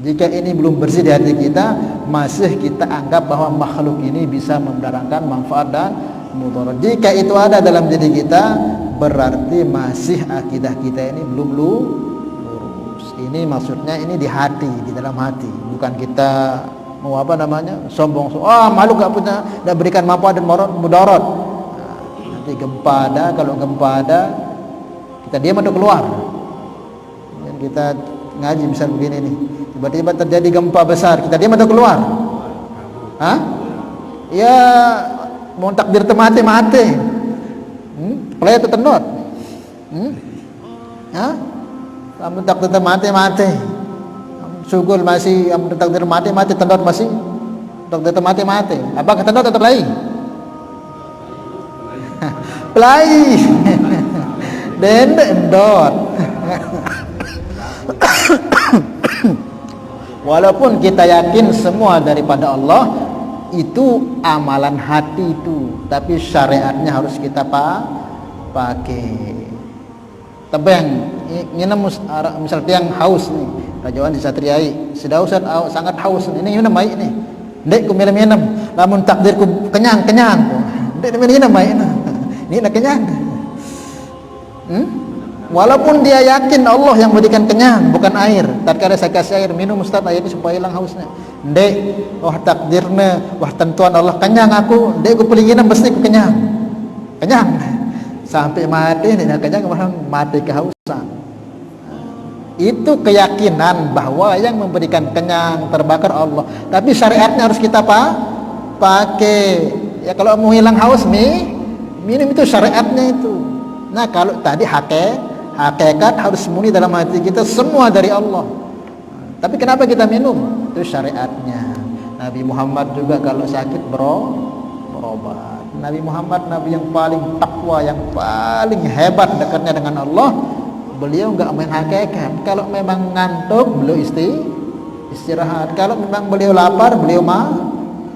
Jika ini belum bersih di hati kita, masih kita anggap bahwa makhluk ini bisa mendatangkan manfaat dan mudarat. Jika itu ada dalam diri kita, berarti masih akidah kita ini belum lurus. Ini maksudnya ini di hati, di dalam hati. Bukan kita mau apa namanya, sombong. Makhluk gak punya, gak berikan manfaat dan mudarat. Nanti gempa ada, kalau gempa ada, kita diam atau keluar. Dan kita ngaji misal begini nih, tiba-tiba terjadi gempa besar, kita diam atau keluar? Ya mau takdir mati. Play atau tendot? Kamu takdir mati. Sugul masih, kamu takdir mati, tendot masih, takdir mati. Apakah tendot atau play? Play. Dan tendot. Walaupun kita yakin semua daripada Allah, itu amalan hati itu, tapi syariatnya harus kita pakai. Tebeng nginam misal tiang haus nih, rajauan di Satriai, sudah Ustaz sangat haus ini minum baik nih. Ndek ku minum, lamun takdirku kenyang. Ndek minum baik nah. Ini nak kenyang. Walaupun dia yakin Allah yang berikan kenyang, bukan air. Tatkala saya kasih air, minum Ustaz air ini supaya hilang hausnya. Ndek, wah takdirna, wah tentuan Allah kenyang aku. Ndek ku pelinginan mesti ku kenyang. Sampai mati tidak kenyang, malah mati kehausan. Itu keyakinan bahwa yang memberikan kenyang terbakar Allah. Tapi syariatnya harus kita pakai. Ya kalau mau hilang haus minum itu syariatnya itu. Nah kalau tadi hakikat harus murni dalam hati kita, semua dari Allah. Tapi kenapa kita minum? Itu syariatnya. Nabi Muhammad juga kalau sakit berobat. Nabi Muhammad Nabi yang paling takwa, yang paling hebat dekatnya dengan Allah. Beliau enggak main hakikat. Kalau memang ngantuk, beliau istirahat. Kalau memang beliau lapar, beliau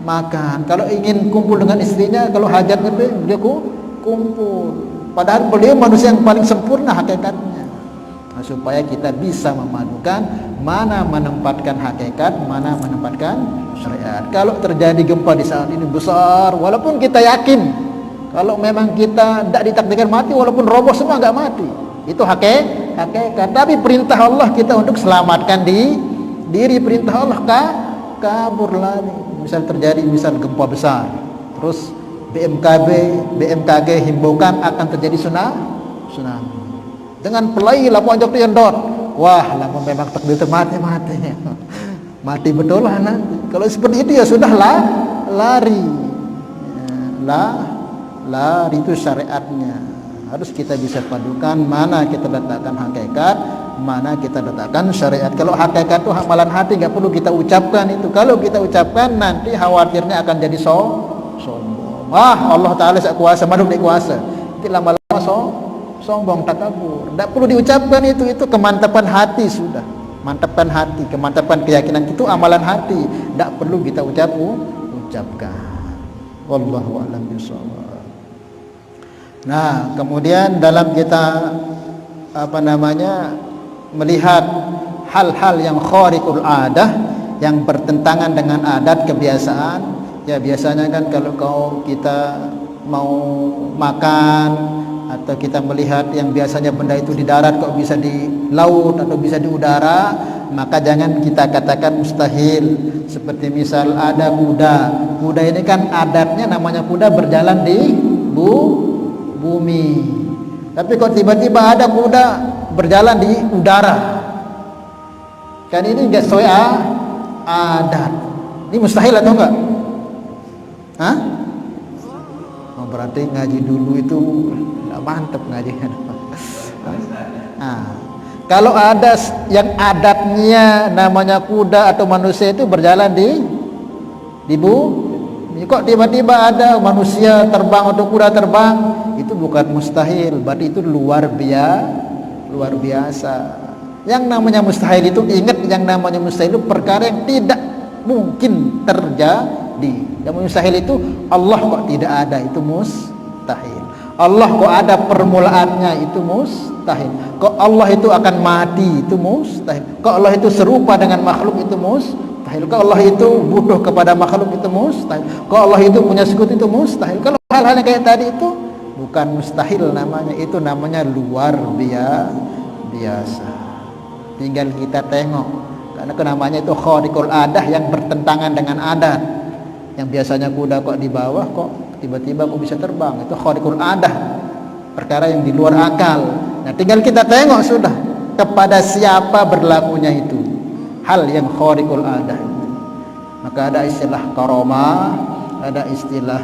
makan. Kalau ingin kumpul dengan istrinya, kalau hajat beliau kumpul. Padahal beliau manusia yang paling sempurna hakikatnya. Supaya kita bisa memadukan mana menempatkan hakikat, mana menempatkan syariat. Kalau terjadi gempa di saat ini besar, walaupun kita yakin kalau memang kita tidak ditakdirkan mati, walaupun roboh semua enggak mati, itu hakikat. Tapi perintah Allah kita untuk selamatkan diri, perintah Allah kabur lari. Misal terjadi gempa besar, terus BMKG himbaukan akan terjadi tsunami. Dengan pelai lapuan jok dot. Wah, lamun memang takdir mati. Mati betul lah nanti. Kalau seperti itu ya sudahlah, lari. Lari itu syariatnya. Harus kita bisa padukan mana kita letakkan hakikat, mana kita letakkan syariat. Kalau hakikat itu amalan hati, enggak perlu kita ucapkan itu. Kalau kita ucapkan nanti khawatirnya akan jadi sombong. Allah Ta'ala kuasa, maduk di kuasa. Nanti lama-lama sombong, takabur. Tidak perlu diucapkan itu kemantapan hati sudah. Mantapkan hati, kemantapan keyakinan itu amalan hati. Tidak perlu kita ucapkan. Wallahu a'lam bishawab. Nah, kemudian dalam kita melihat hal-hal yang khariqul adah, yang bertentangan dengan adat kebiasaan. Ya biasanya kan kalau kita mau makan atau kita melihat yang biasanya benda itu di darat kok bisa di laut atau bisa di udara, maka jangan kita katakan mustahil. Seperti misal ada kuda ini kan adatnya namanya kuda berjalan di bumi. Tapi kok tiba-tiba ada kuda berjalan di udara, kan ini enggak sesuai adat. Ini mustahil atau enggak? Berarti ngaji dulu itu tidak mantap ngajinya. Kalau ada yang adatnya namanya kuda atau manusia itu berjalan di bumi, kok tiba-tiba ada manusia terbang atau kuda terbang, itu bukan mustahil, berarti itu luar biasa. Yang namanya mustahil itu, ingat, yang namanya mustahil itu perkara yang tidak mungkin terjadi. Yang mustahil itu Allah kok tidak ada, itu mustahil. Allah kok ada permulaannya, itu mustahil. Kok Allah itu akan mati, itu mustahil. Kok Allah itu serupa dengan makhluk, itu mustahil. Kok Allah itu butuh kepada makhluk, itu mustahil. Kok Allah itu punya sekutu, itu mustahil. Kalau hal-hal yang kayak tadi itu bukan mustahil namanya, itu namanya luar biasa. Tinggal kita tengok, karena namanya itu khariqul adah, yang bertentangan dengan adat. Yang biasanya kuda kok di bawah, kok tiba-tiba kok bisa terbang, itu khariqul adah, perkara yang di luar akal. Nah, tinggal kita tengok sudah kepada siapa berlakunya itu hal yang khariqul adah. Maka ada istilah karamah, ada istilah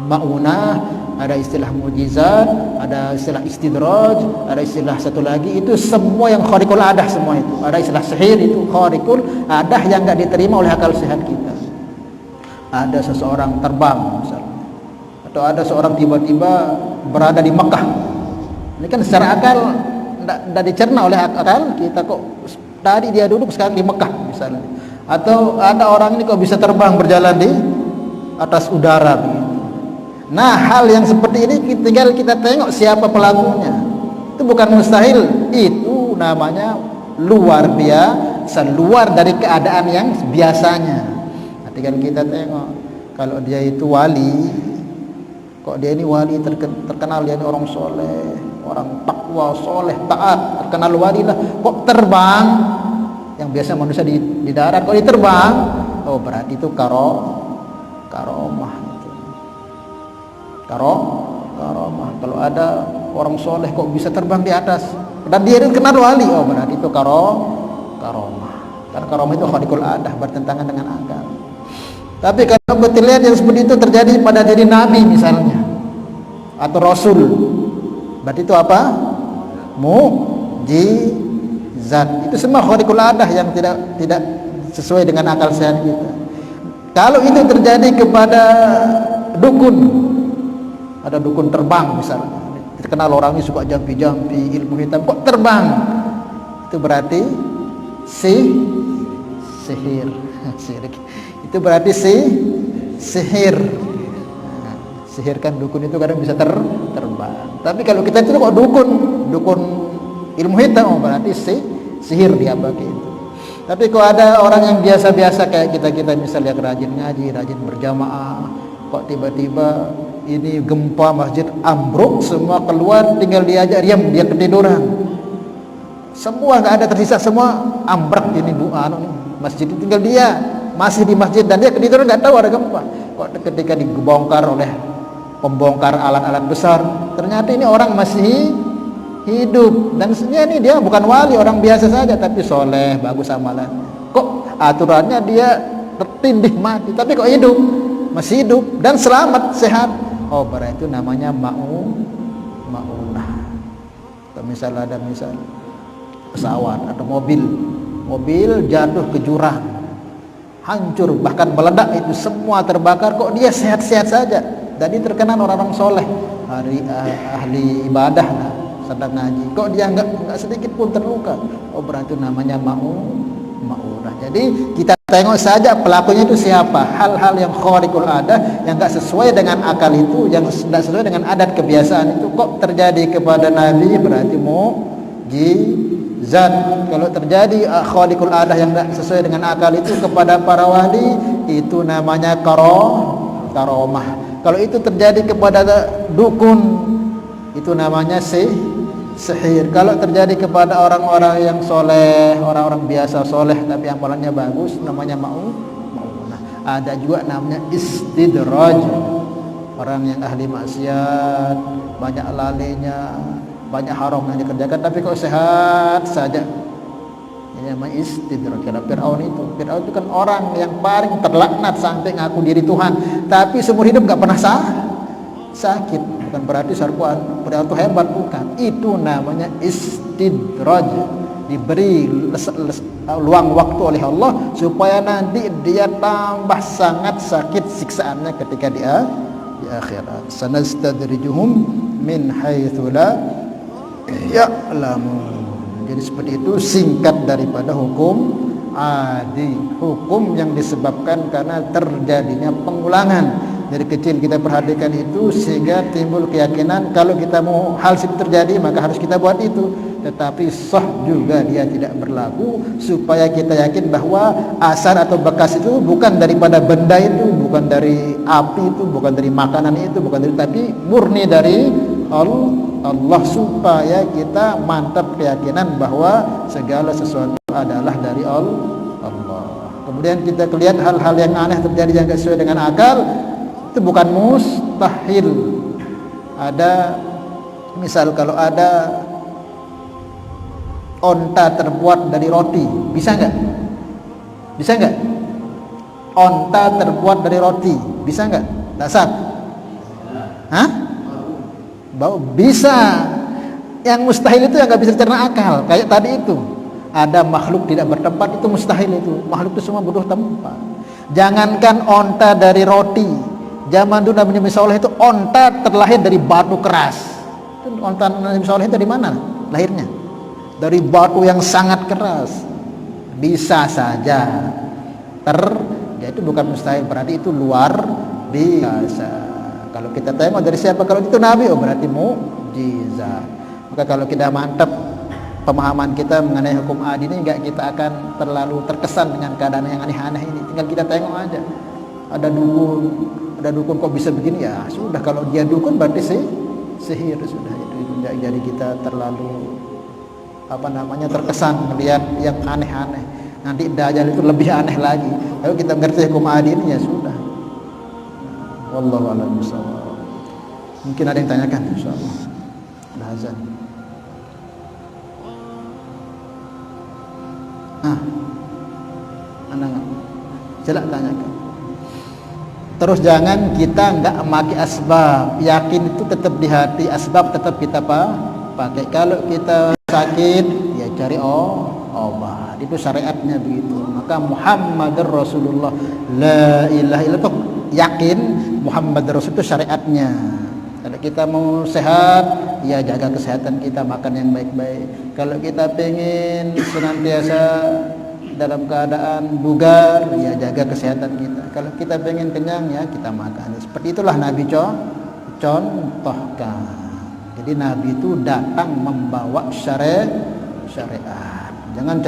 maunah, ada istilah mujizat, ada istilah istidraj, ada istilah satu lagi, itu semua yang khariqul adah semua itu. Ada istilah sihir, itu khariqul adah yang enggak diterima oleh akal sehat kita. Ada seseorang terbang misalnya, atau ada seorang tiba-tiba berada di Mekah. Ini kan secara akal tidak dicerna oleh akal kita, kok tadi dia duduk sekarang di Mekah misalnya. Atau ada orang ini kok bisa terbang berjalan di atas udara begitu. Nah, hal yang seperti ini tinggal kita tengok siapa pelakunya. Itu bukan mustahil, itu namanya luar biasa, luar dari keadaan yang biasanya. Tinggal kita tengok, kalau dia itu wali, kok dia ini wali, terkenal dia ini orang soleh, orang takwa, soleh, taat, terkenal wali lah, kok terbang, yang biasa manusia di darat, kok dia terbang, oh berarti itu karomah itu. Karomah. Kalau ada orang soleh kok bisa terbang di atas, dan dia itu kenal wali, oh berarti itu karomah. Karena karomah itu khariqul adah, bertentangan dengan akal. Tapi kalau betul lihat yang seperti itu terjadi pada diri Nabi misalnya, atau Rasul, berarti itu apa? Mukjizat. Itu semua khariqul adah yang tidak sesuai dengan akal sehat kita. Kalau itu terjadi kepada dukun, ada dukun terbang misalnya, terkenal orang ini suka jampi-jampi, ilmu hitam, kok terbang, itu berarti sihir. Itu berarti sihir. Nah, sihir kan dukun itu kadang bisa terbang. Tapi kalau kita itu kok dukun ilmu hitam, oh berarti sihir dia pakai itu. Tapi kalau ada orang yang biasa-biasa kayak kita misalnya rajin ngaji, rajin berjamaah, kok tiba-tiba ini gempa masjid ambruk, semua keluar, tinggal diajak diam, dia ketiduran. Semua nggak ada tersisa, semua ambruk ini masjid, tinggal dia masih di masjid dan dia ketiduran, nggak tahu ada gempa. Kok ketika dibongkar oleh pembongkar alat-alat besar, ternyata ini orang masih hidup, dan sebenarnya ini dia bukan wali, orang biasa saja, tapi soleh, bagus amalan. Kok aturannya dia tertindih mati, tapi kok hidup, masih hidup dan selamat sehat. Oh berarti itu namanya maunah. Atau misal ada pesawat atau mobil jatuh ke jurang, hancur, bahkan meledak, itu semua terbakar, kok dia sehat-sehat saja. Jadi terkenal orang-orang soleh, ahli ibadah, sedang ngaji, kok dia enggak sedikit pun terluka. Oh berarti namanya maunah. Jadi kita tengok saja pelakunya itu siapa. Hal-hal yang khariqul adah, yang enggak sesuai dengan akal itu, yang tidak sesuai dengan adat kebiasaan itu, kok terjadi kepada Nabi, berarti mukjizat. Kalau terjadi khariqul adah yang tidak sesuai dengan akal itu kepada para wali, itu namanya karomah. Kalau itu terjadi kepada dukun, itu namanya sihir. Kalau terjadi kepada orang-orang yang soleh, orang-orang biasa soleh tapi amalannya bagus, namanya maunah. Ada juga namanya istidraj, orang yang ahli maksiat, banyak lalainya, banyak haram yang dikerjakan, tapi kok sehat saja, ini namanya istidraj. Kalau Fir'aun itu kan orang yang paling terlaknat sampai ngaku diri Tuhan, tapi seumur hidup gak pernah sakit. Bukan berarti Fir'aun itu hebat, bukan. Itu namanya istidraj, diberi luang waktu oleh Allah supaya nanti dia tambah sangat sakit siksaannya ketika dia di akhirat. Sanastadrijuhum min haitsu la ya'lamun. Jadi seperti itu singkat daripada hukum adi, hukum yang disebabkan karena terjadinya pengulangan. dari kecil kita perhatikan itu, sehingga timbul keyakinan kalau kita mau hal seperti terjadi maka harus kita buat itu. Tetapi sah juga dia tidak berlaku, supaya kita yakin bahwa asar atau bekas itu bukan daripada benda itu, bukan dari api itu, bukan dari makanan itu, bukan dari, tapi murni dari Allah, supaya kita mantap keyakinan bahwa segala sesuatu adalah dari Allah. Kemudian kita lihat hal-hal yang aneh terjadi yang tidak sesuai dengan akal, itu bukan mustahil. Ada misal kalau ada onta terbuat dari roti, bisa nggak? Bisa nggak? Onta terbuat dari roti, bisa nggak? Dasar? Hah? Bau bisa. Yang mustahil itu yang nggak bisa dicerna akal. Kayak tadi itu, ada makhluk tidak bertempat, itu mustahil itu. Makhluk itu semua butuh tempat. Jangankan onta dari roti, zaman dulu Nabi Soleh itu onta terlahir dari batu keras. Itu onta Nabi Soleh itu dari mana lahirnya? Dari batu yang sangat keras. Bisa saja ya itu bukan mustahil, berarti itu luar biasa. Kalau kita tengok dari siapa, kalau itu Nabi, oh berarti mukjizat. Maka kalau kita mantap pemahaman kita mengenai hukum adi ini, enggak kita akan terlalu terkesan dengan keadaan yang aneh-aneh ini. Tinggal kita tengok aja, ada dukun kok bisa begini, ya sudah, kalau dia dukun berarti sihir, sudah itu. Jadi kita terlalu terkesan melihat yang aneh-aneh. Nanti Dajjal itu lebih aneh lagi. Kalau kita mengerti hukum adi ini, ya sudah. Wallahu a'lam bishawab. Mungkin ada yang tanyakan, insyaallah. Ada azan. Anak jelak tanyakan. Terus jangan kita enggak memakai asbab. Yakin itu tetap di hati, asbab tetap kita pakai. Kalau kita sakit, ya cari obat. Itu syariatnya begitu. Maka Muhammadur Rasulullah, la ilaha illallah, yakin Muhammad Rasul itu syariatnya. Kalau kita mau sehat, ya jaga kesehatan kita, makan yang baik-baik. Kalau kita pengen senantiasa dalam keadaan bugar, ya jaga kesehatan kita. Kalau kita pengen kenyang, ya kita makan. Seperti itulah Nabi contohkan. Jadi Nabi itu datang membawa syariat. Jangan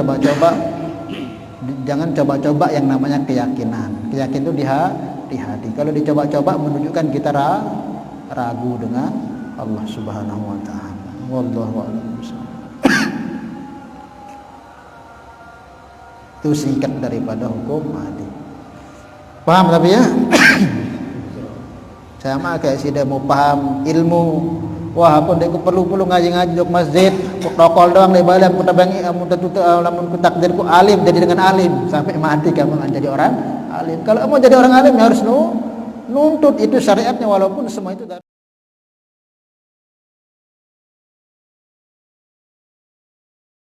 coba-coba yang namanya keyakinan. Keyakinan itu di hati. Kalau dicoba-coba menunjukkan kita ragu dengan Allah Subhanahu wa taala. Wallahu a'lam bishawab. Itu singkat daripada hukum adi. Paham tapi ya? Sama kayak si dia mau paham ilmu. Wah, apa dia perlu ngaji-ngaji di masjid, protokol doang di balik aku tabangi amun takdirku alim, jadi dengan alim sampai mati kamu akan jadi orang alim. Kalau mau jadi orang alim ya harus nuntut, itu syariatnya, walaupun semua itu